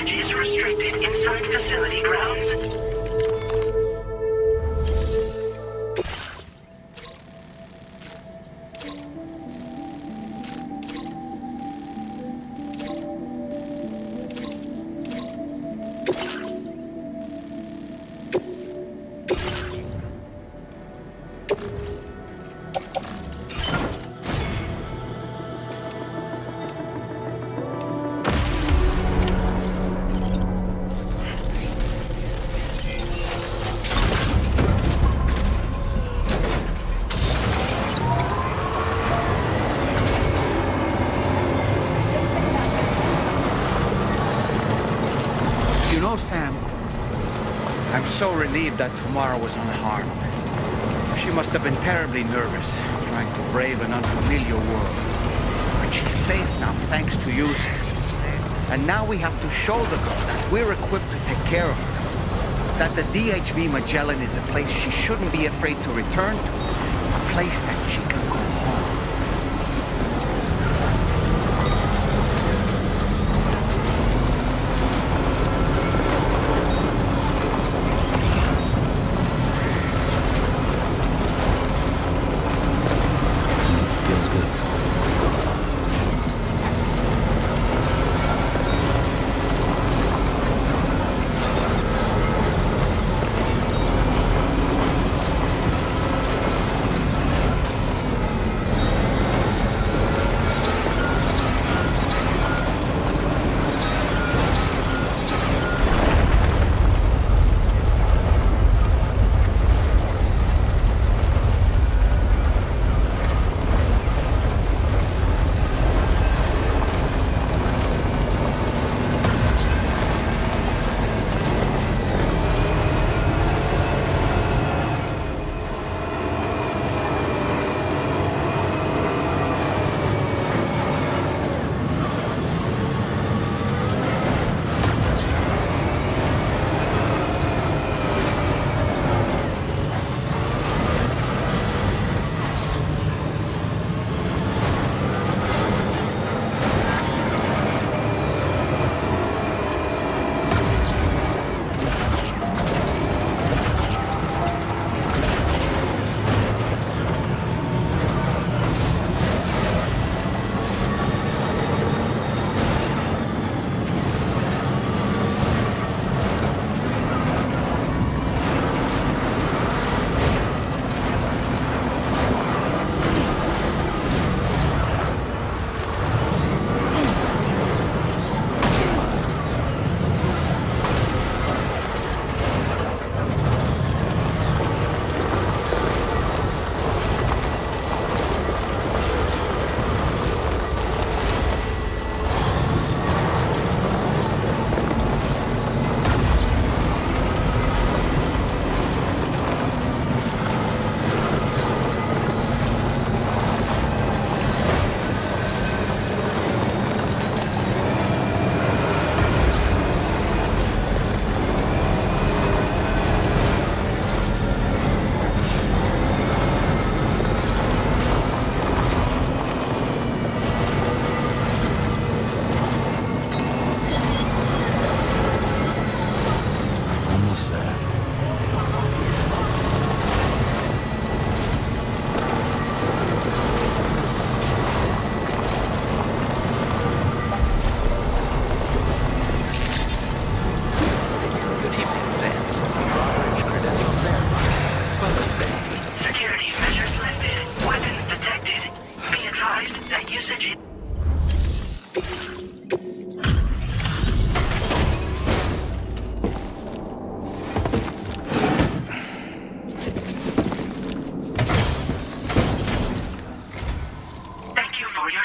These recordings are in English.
usage is restricted inside facility grounds. Sam, I'm so relieved that Tamara was unharmed. She must have been terribly nervous, trying to brave an unfamiliar world. But she's safe now, thanks to you, Sam. And now we have to show the girl that we're equipped to take care of her. That the DHV Magellan is a place she shouldn't be afraid to return to. A place that she can go home.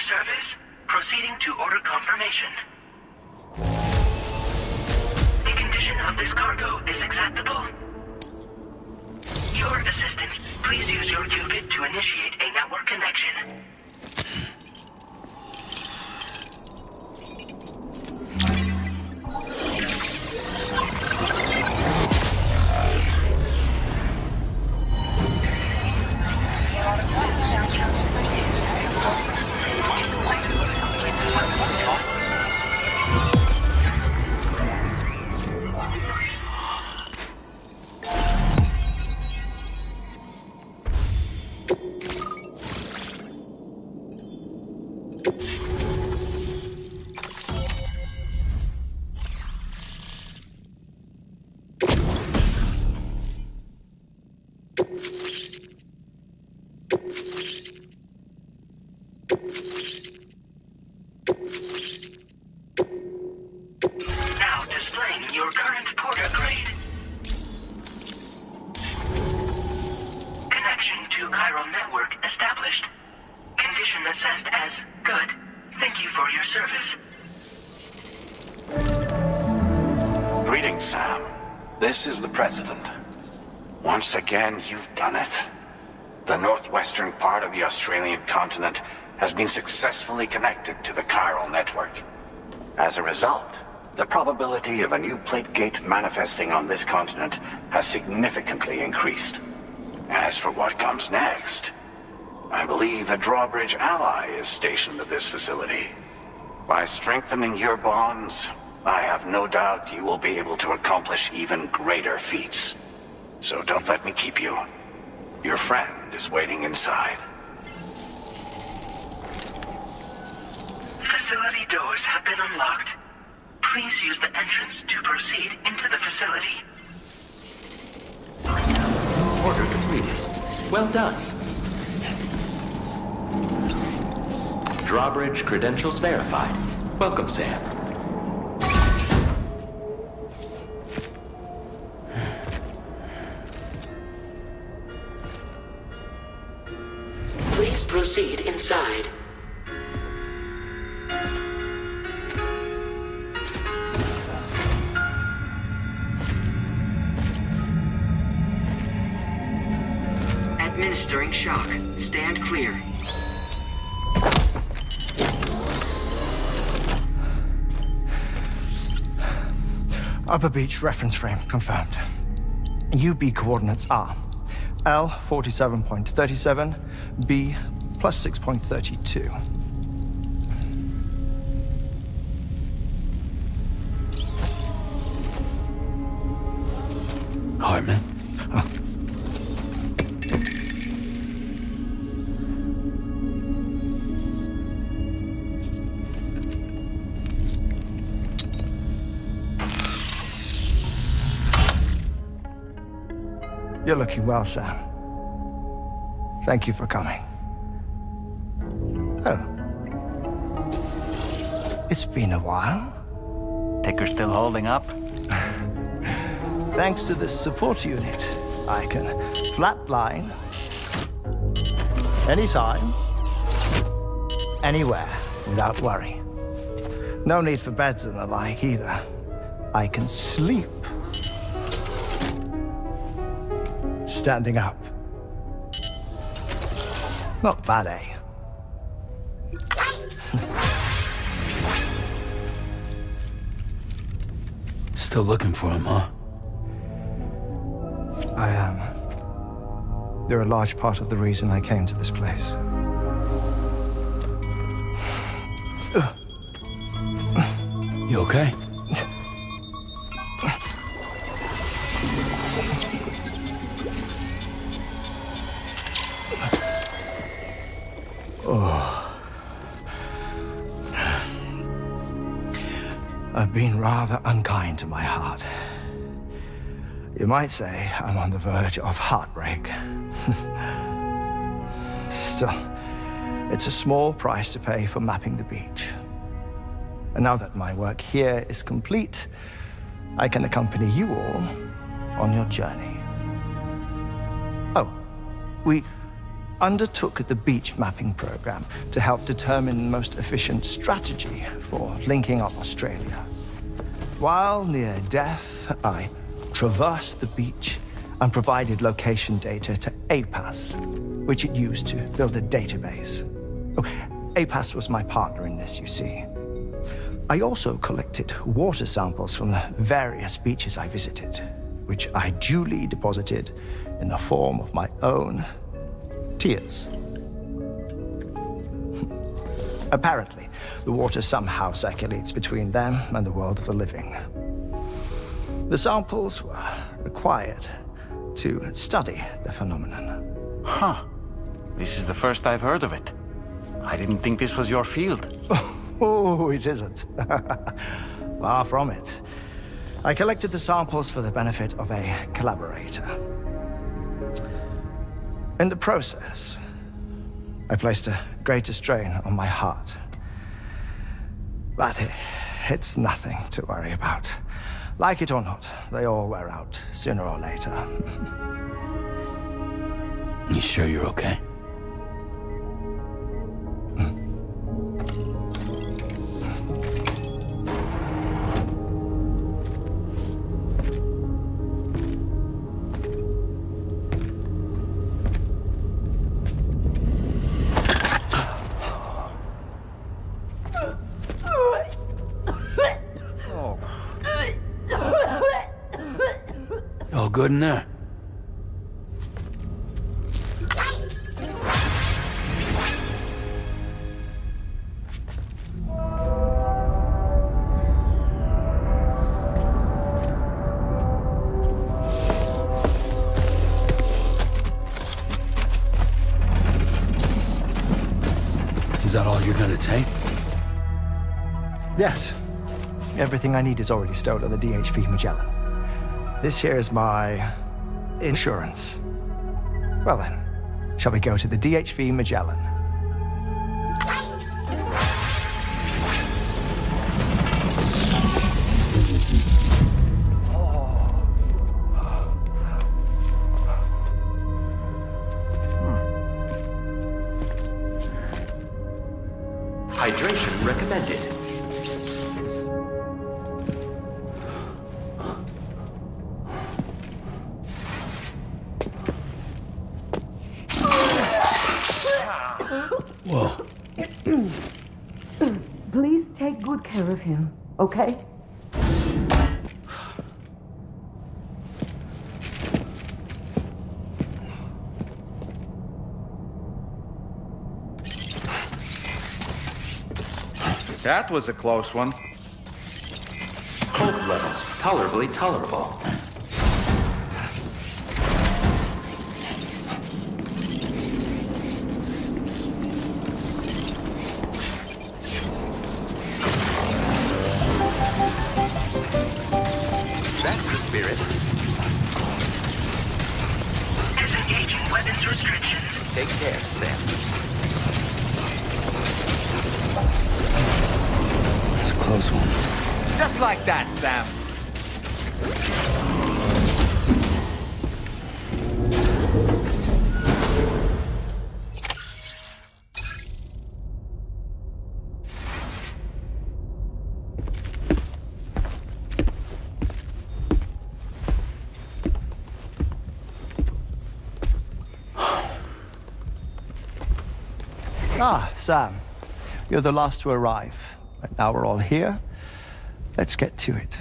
service. Proceeding to order confirmation. The condition of this cargo is acceptable. Your assistance, please use your qubit to initiate a network connection. for your service. Greetings, Sam. This is the President. Once again, you've done it. The northwestern part of the Australian continent has been successfully connected to the chiral network. As a result, the probability of a new plate gate manifesting on this continent has significantly increased. As for what comes next, I believe a drawbridge ally is stationed at this facility. By strengthening your bonds, I have no doubt you will be able to accomplish even greater feats. So don't let me keep you. Your friend is waiting inside. Facility doors have been unlocked. Please use the entrance to proceed into the facility. Order completed. Well done. Drawbridge credentials verified. Welcome, Sam. Please proceed inside. Administering shock. Stand clear. Upper beach reference frame confirmed. UB coordinates are L 47.37, B plus 6.32. Hartman. You're looking well, Sam. Thank you for coming. Oh. It's been a while. Ticker still holding up? Thanks to this support unit, I can flatline anytime, anywhere, without worry. No need for beds and the like either. I can sleep standing up. Not bad, eh? Still looking for him, huh? I am. They're a large part of the reason I came to this place. You okay? I've been rather unkind to my heart. You might say I'm on the verge of heartbreak. Still, it's a small price to pay for mapping the beach. And now that my work here is complete, I can accompany you all on your journey. Oh, we undertook the beach mapping program to help determine the most efficient strategy for linking up Australia. While near Death, I traversed the beach and provided location data to APAS, which it used to build a database. Oh, APAS was my partner in this, you see. I also collected water samples from the various beaches I visited, which I duly deposited in the form of my own tears. Apparently, the water somehow circulates between them and the world of the living. The samples were required to study the phenomenon. Huh. This is the first I've heard of it. I didn't think this was your field. Oh, it isn't. Far from it. I collected the samples for the benefit of a collaborator. In the process, I placed a greater strain on my heart. But it's nothing to worry about. Like it or not, they all wear out sooner or later. You sure you're okay? good in there? Is that all you're gonna take? Yes. Everything I need is already stored on the DHV Magellan. This here is my insurance. Well then, shall we go to the DHV Magellan? Hydration recommended. Whoa. Please take good care of him, okay? That was a close one. Cold levels tolerably tolerable. That's the spirit. Disengaging weapons restrictions. Take care, Sam. That's a close one. Just like that, Sam. Ah, Sam. You're the last to arrive. But now we're all here. Let's get to it.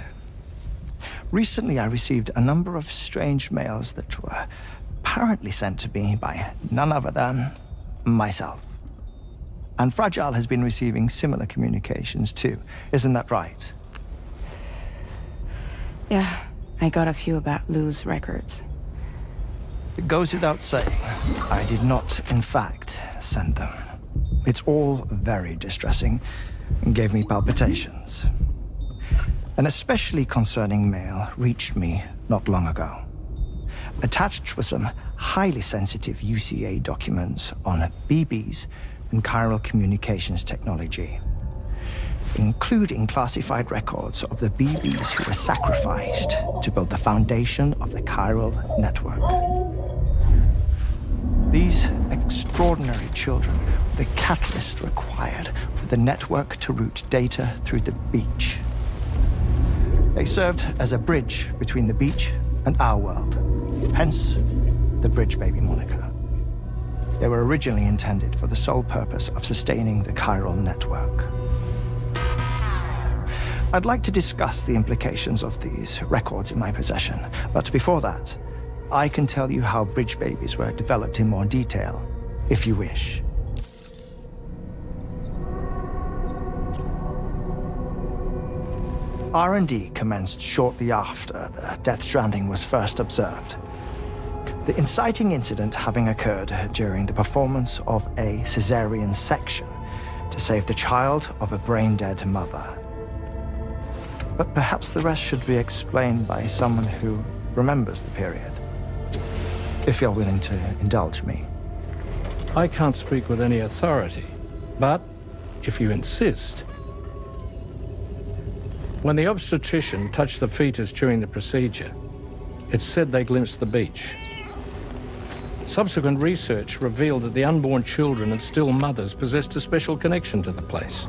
Recently, I received a number of strange mails that were apparently sent to me by none other than myself. And Fragile has been receiving similar communications too. Isn't that right? Yeah, I got a few about Lou's records. It goes without saying, I did not, in fact, send them. It's all very distressing and gave me palpitations. An especially concerning mail reached me not long ago. Attached were some highly sensitive UCA documents on BBs and chiral communications technology, including classified records of the BBs who were sacrificed to build the foundation of the chiral network. These extraordinary children were the catalyst required for the network to route data through the beach. They served as a bridge between the beach and our world, hence the Bridge Baby moniker. They were originally intended for the sole purpose of sustaining the chiral network. I'd like to discuss the implications of these records in my possession, but before that, I can tell you how Bridge Babies were developed in more detail, if you wish. R&D commenced shortly after the Death Stranding was first observed. The inciting incident having occurred during the performance of a cesarean section to save the child of a brain-dead mother. But perhaps the rest should be explained by someone who remembers the period. If you're willing to indulge me. I can't speak with any authority, but if you insist. When the obstetrician touched the fetus during the procedure, it's said they glimpsed the beach. Subsequent research revealed that the unborn children and still mothers possessed a special connection to the place.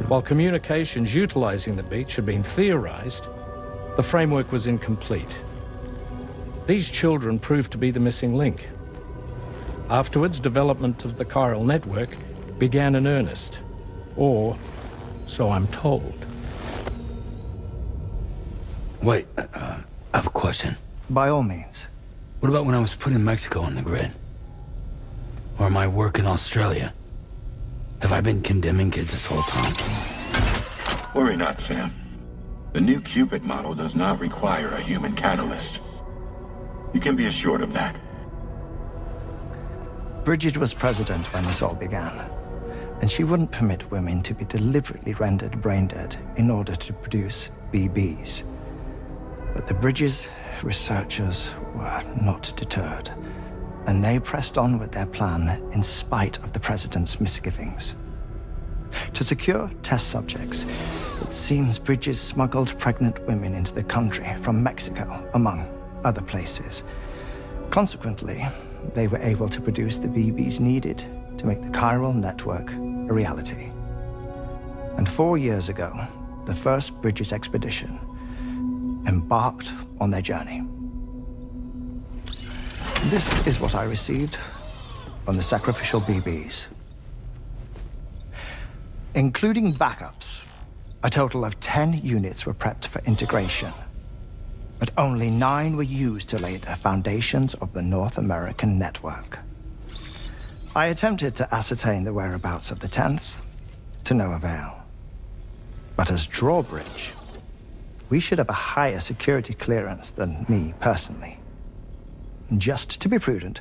While communications utilizing the beach had been theorized, the framework was incomplete. These children proved to be the missing link. Afterwards, development of the chiral network began in earnest, or so I'm told. Wait, I have a question. By all means. What about when I was putting Mexico on the grid? Or my work in Australia? Have I been condemning kids this whole time? Worry not, Sam. The new Cupid model does not require a human catalyst. You can be assured of that. Bridget was president when this all began, and she wouldn't permit women to be deliberately rendered brain dead in order to produce BBs. But the Bridges researchers were not deterred, and they pressed on with their plan in spite of the president's misgivings. To secure test subjects, it seems Bridges smuggled pregnant women into the country from Mexico, among other places. Consequently, they were able to produce the BBs needed to make the chiral network a reality. And 4 years ago, the first Bridges expedition embarked on their journey. This is what I received from the sacrificial BBs. Including backups, a total of 10 units were prepped for integration, but only 9 were used to lay the foundations of the North American network. I attempted to ascertain the whereabouts of the 10th, to no avail. But as drawbridge, we should have a higher security clearance than me personally. Just to be prudent,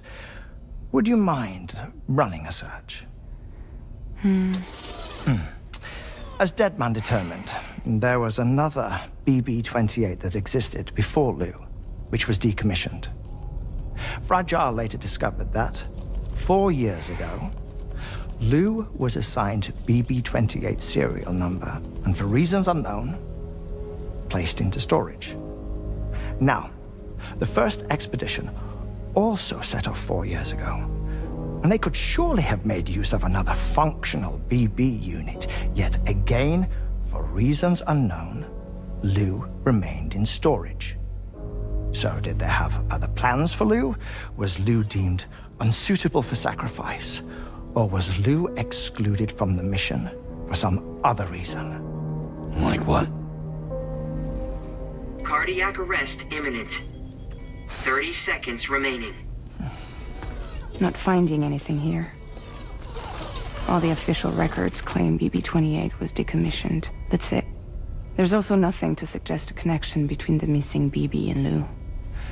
would you mind running a search? As Deadman determined, there was another BB-28 that existed before Lou, which was decommissioned. Fragile later discovered that, 4 years ago, Lou was assigned BB-28 serial number, and for reasons unknown, placed into storage. Now, the first expedition also set off 4 years ago, and they could surely have made use of another functional BB unit, yet again, for reasons unknown, Lou remained in storage. So did they have other plans for Lou? Was Lou deemed unsuitable for sacrifice? Or was Lou excluded from the mission for some other reason? Like what? Cardiac arrest imminent. 30 seconds remaining. Not finding anything here. All the official records claim BB-28 was decommissioned. That's it. There's also nothing to suggest a connection between the missing BB and Lou.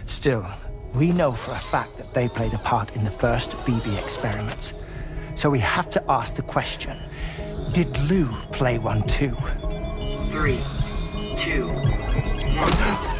Still, we know for a fact that they played a part in the first BB experiments. So we have to ask the question, did Lou play one too? 3, 2, 1.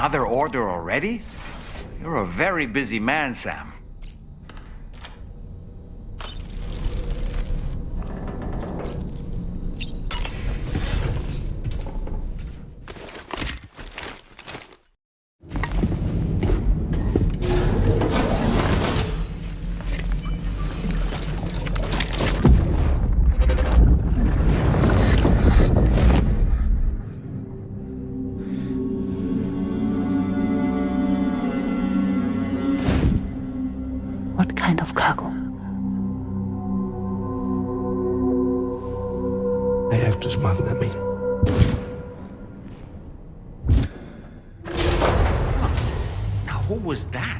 Another order already? You're a very busy man, Sam. of cargo. I have to smuggle them in. Now, who was that?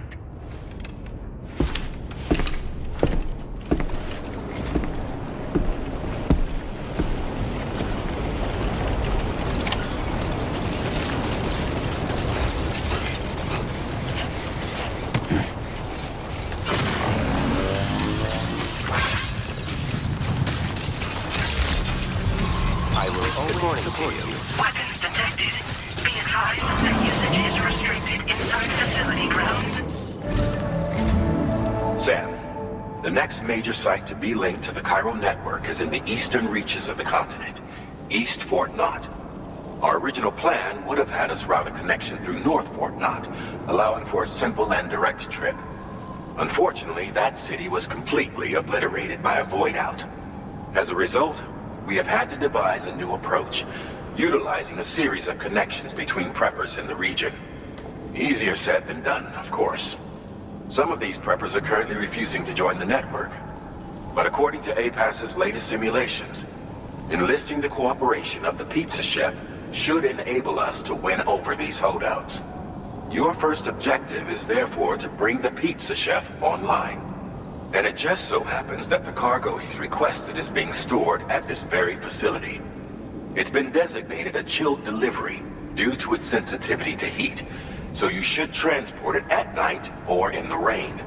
Weapons detected. Be advised that usage is restricted inside facility grounds. Sam, the next major site to be linked to the chiral network is in the eastern reaches of the continent, East Fort Knott. Our original plan would have had us route a connection through North Fort Knott, allowing for a simple and direct trip. Unfortunately, that city was completely obliterated by a void out. As a result, we have had to devise a new approach, utilizing a series of connections between preppers in the region. Easier said than done, of course. Some of these preppers are currently refusing to join the network. But according to APAS's latest simulations, enlisting the cooperation of the pizza chef should enable us to win over these holdouts. Your first objective is therefore to bring the pizza chef online. And it just so happens that the cargo he's requested is being stored at this very facility. It's been designated a chilled delivery due to its sensitivity to heat, so you should transport it at night or in the rain.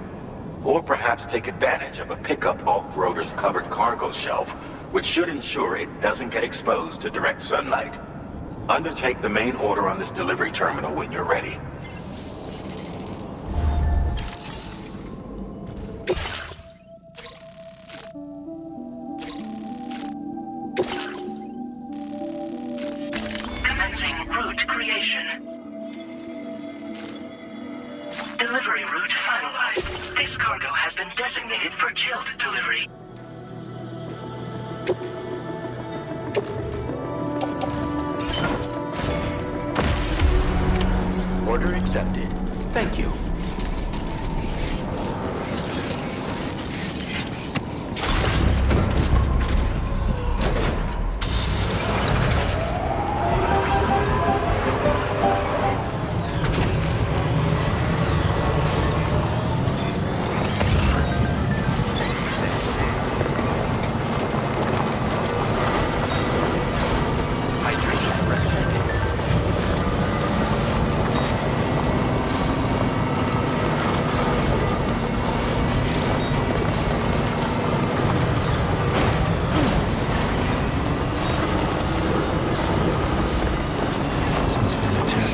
Or perhaps take advantage of a pickup off-roader's covered cargo shelf, which should ensure it doesn't get exposed to direct sunlight. Undertake the main order on this delivery terminal when you're ready. Delivery route finalized. This cargo has been designated for chilled delivery. Order accepted. Thank you.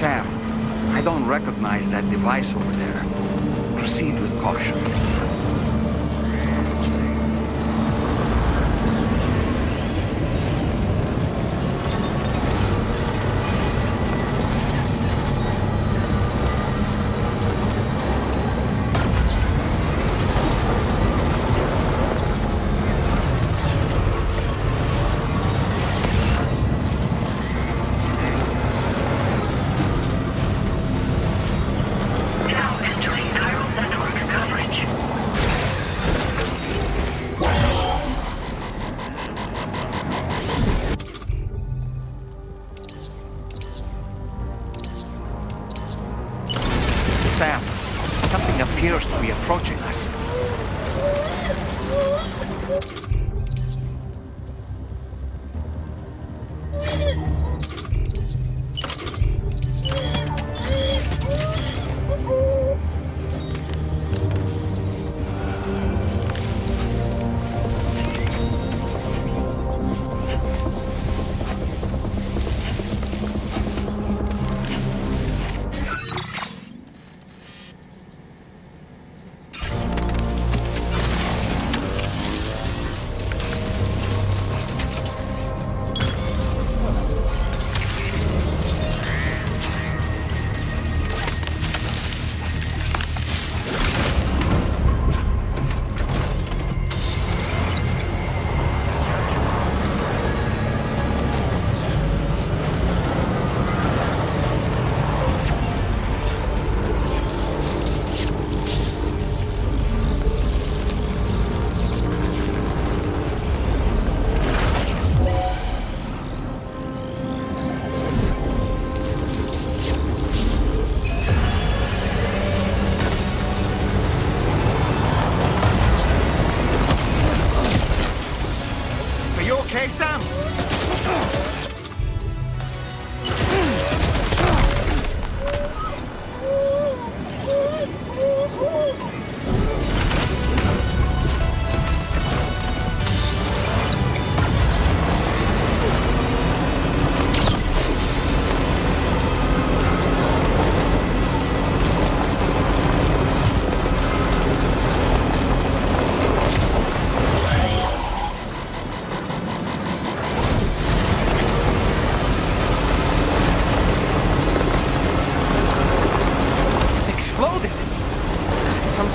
Sam, I don't recognize that device over there. Proceed with caution. Sam, something appears to be approaching us.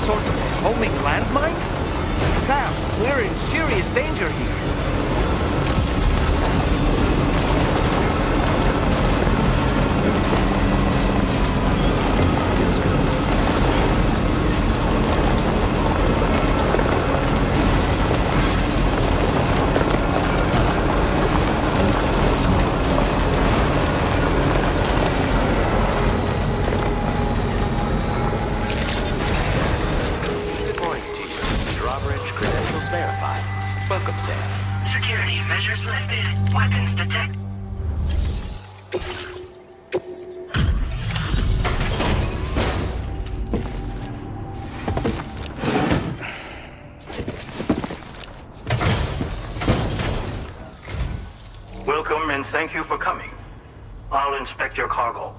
sort of homing landmine? Sam, we're in serious danger here. Feels good. Good morning to you. Drawbridge credentials verified. Welcome, Sam. Security measures lifted. Weapons detect. Welcome and thank you for coming. I'll inspect your cargo.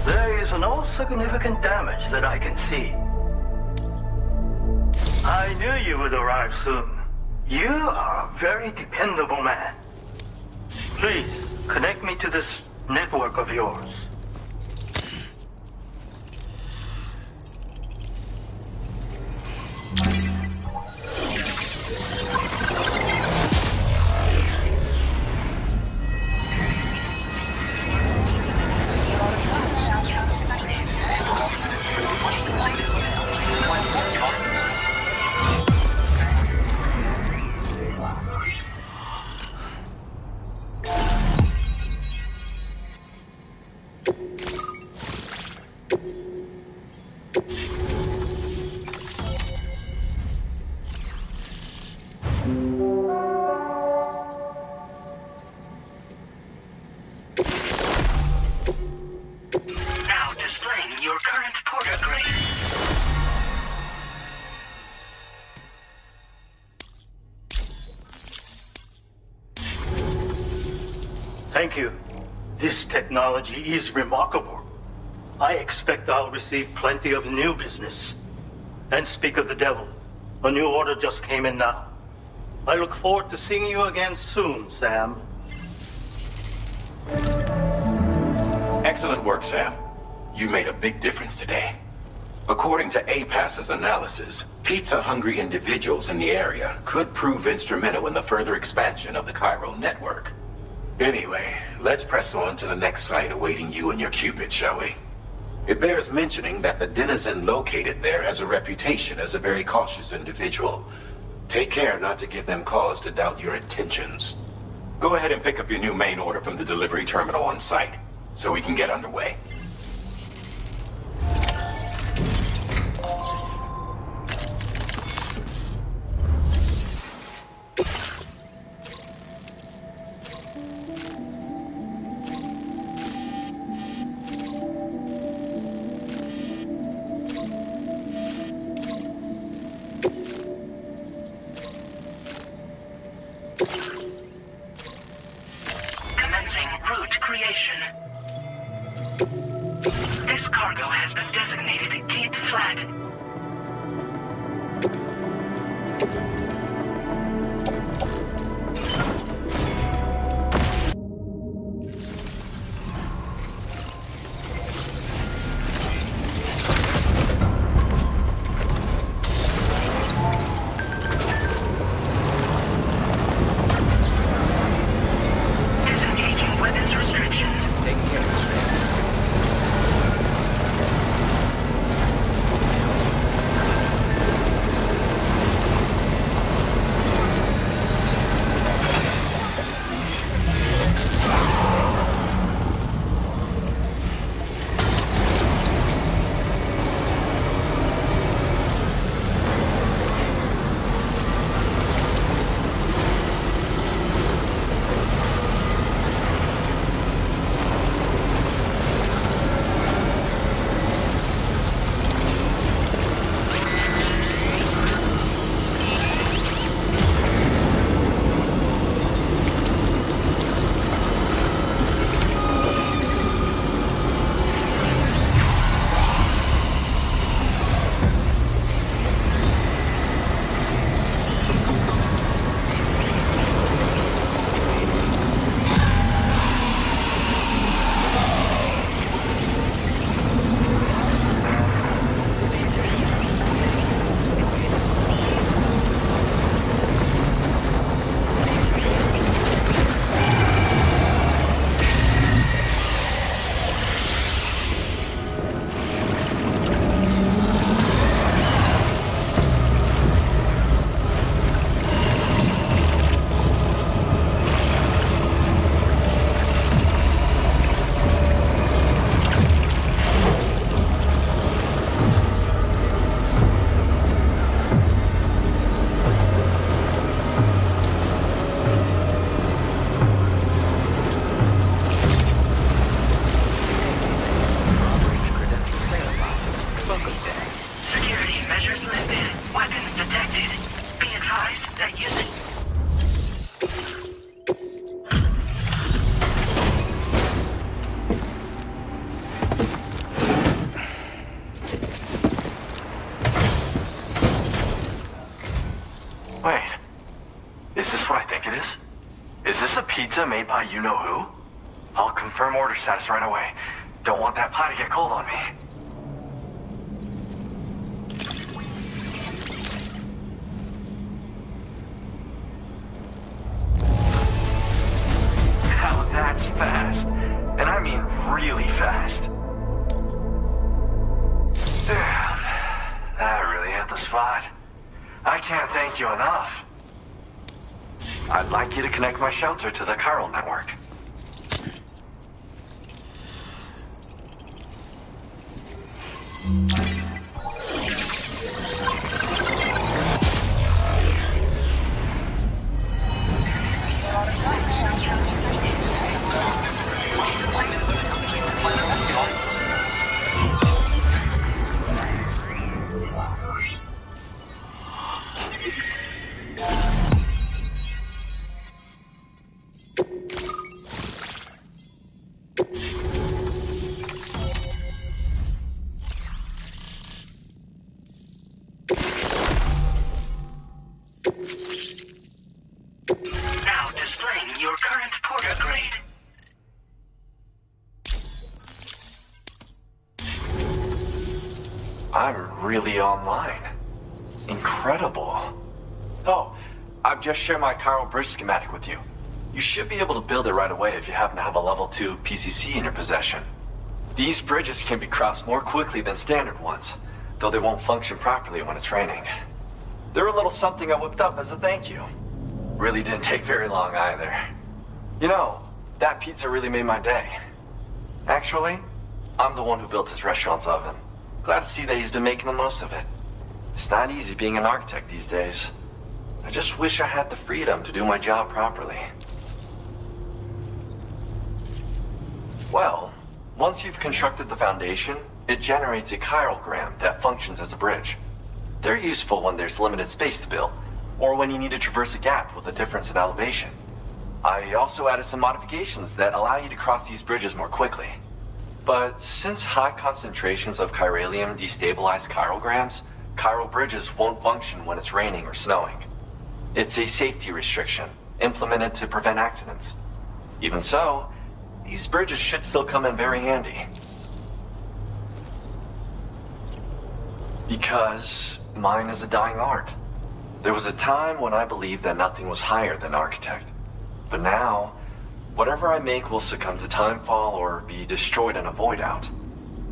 There is no significant damage that I can see. I knew you would arrive soon. You are a very dependable man. Please, connect me to this network of yours. Now displaying your current porter grade. Thank you. This technology is remarkable. I expect I'll receive plenty of new business. And speak of the devil, a new order just came in now. I look forward to seeing you again soon, Sam. Excellent work, Sam. You made a big difference today. According to APAS's analysis, pizza-hungry individuals in the area could prove instrumental in the further expansion of the Chiral network. Anyway, let's press on to the next site awaiting you and your Cupid, shall we? It bears mentioning that the denizen located there has a reputation as a very cautious individual. Take care not to give them cause to doubt your intentions. Go ahead and pick up your new main order from the delivery terminal on site, so we can get underway. Commencing route creation. Wait. Is this what I think it is? Is this a pizza made by you-know-who? I'll confirm order status right away. Don't want that pie to get cold on me. Now that's fast. And I mean really fast. Damn. That really hit the spot. I can't thank you enough. I'd like you to connect my shelter to the chiral network. Now displaying your current porter grade. I'm really online. Incredible. Oh, I've just shared my chiral bridge schematic with you. You should be able to build it right away if you happen to have a level 2 PCC in your possession. These bridges can be crossed more quickly than standard ones, though they won't function properly when it's raining. They're a little something I whipped up as a thank you. Really didn't take very long either. You know, that pizza really made my day. Actually, I'm the one who built his restaurant's oven. Glad to see that he's been making the most of it. It's not easy being an architect these days. I just wish I had the freedom to do my job properly. Well, once you've constructed the foundation, it generates a chirogram that functions as a bridge. They're useful when there's limited space to build, or when you need to traverse a gap with a difference in elevation. I also added some modifications that allow you to cross these bridges more quickly. But since high concentrations of chiralium destabilize chirograms, chiral bridges won't function when it's raining or snowing. It's a safety restriction, implemented to prevent accidents. Even so, these bridges should still come in very handy. Because mine is a dying art. There was a time when I believed that nothing was higher than architect. But now, whatever I make will succumb to timefall or be destroyed in a void out.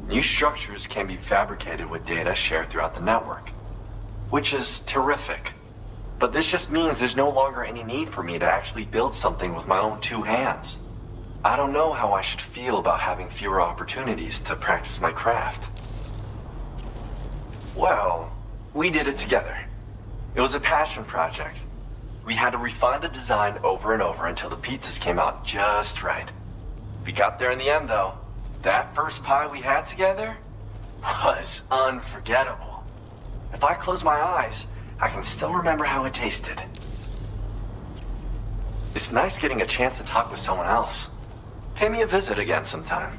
New structures can be fabricated with data shared throughout the network, which is terrific. But this just means there's no longer any need for me to actually build something with my own two hands. I don't know how I should feel about having fewer opportunities to practice my craft. Well, we did it together. It was a passion project. We had to refine the design over and over until the pizzas came out just right. We got there in the end, though. That first pie we had together was unforgettable. If I close my eyes, I can still remember how it tasted. It's nice getting a chance to talk with someone else. Pay me a visit again sometime.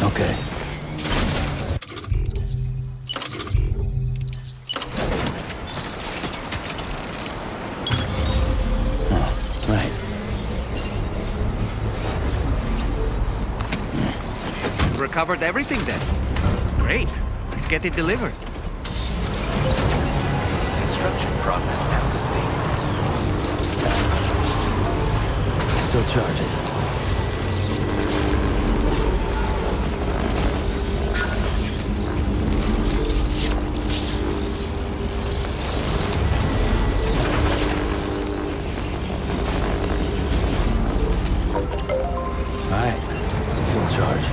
Okay. Oh, right. Recovered everything then. Great. Let's get it delivered. Construction process now complete. Still charging. Alright, it's a full charge.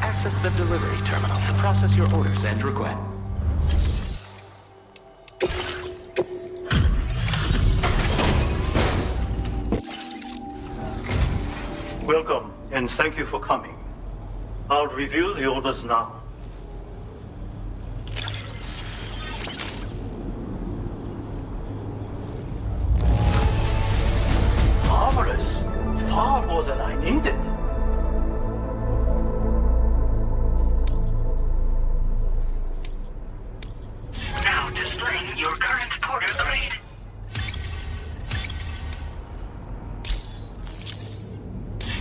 Access the delivery terminal to process your orders and request. Welcome, and thank you for coming. I'll review the orders now. Marvelous. Far more than I needed. Now displaying your current porter grade.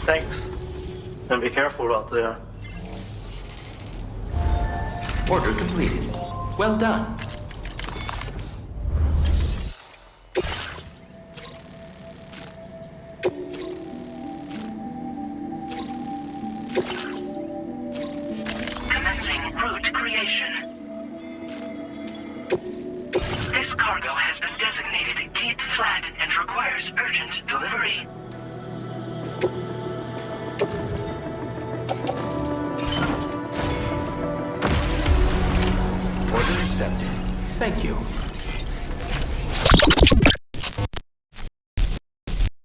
Thanks. And be careful out there. Order completed. Well done. Commencing route creation. This cargo has been designated Keep Flat and requires urgent delivery. Order accepted. Thank you.